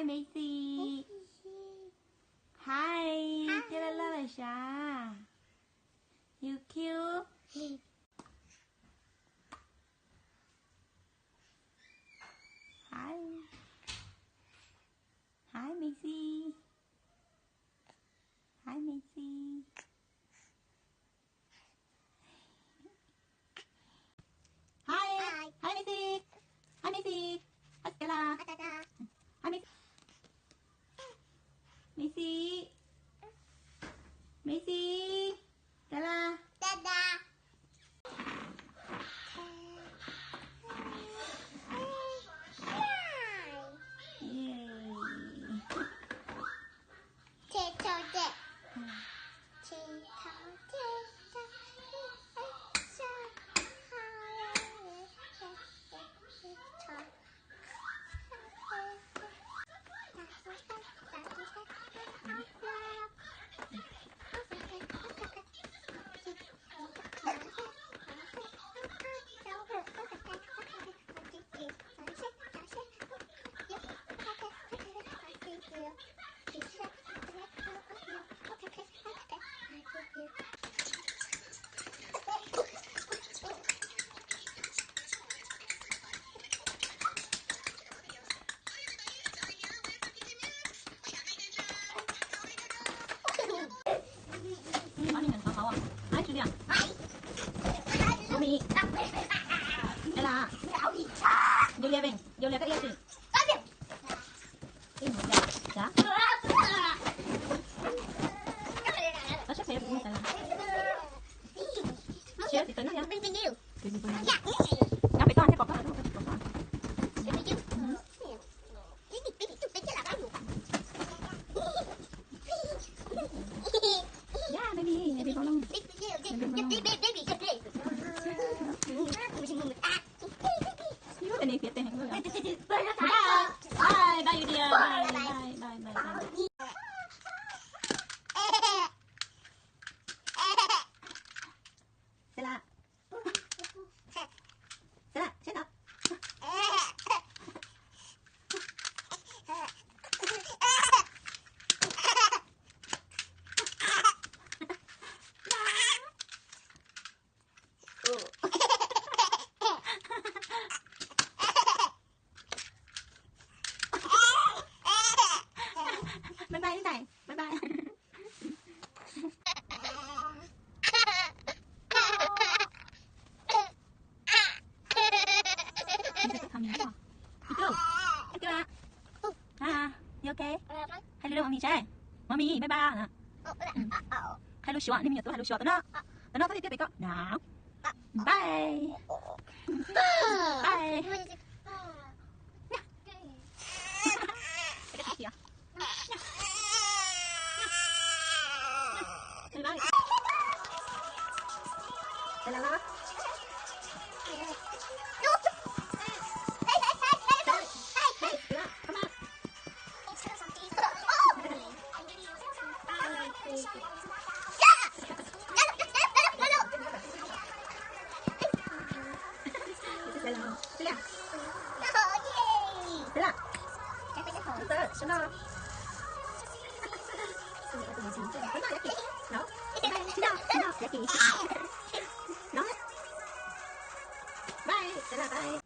Hi Macy. Hi. Kêu lên là sao? You cute. Hi. Hi Macy. Hi Macy. Hi. Hi Macy. Hi Macy. Hi Stella. Hi Macy. Macy. Macy. Stella. Hi Julia. Mami. Ella. Julia ven. Julia cái gì? Dạ. Có sắp xếp cũng phải. Xếp thì tính nó nha. Nó phải to thế bọc đó. Yeah, baby bao lông. Cái này phía tên. Bye bye Julia. Bye. Stella. Stella, shut up. Bye bye này. Bye bye. You okay? Hello mommy trai. Mommy bye bye. Hello short, name hello short đó. Nó có tiếp bị có. Nào. Bye. Bye. Bye. Bye.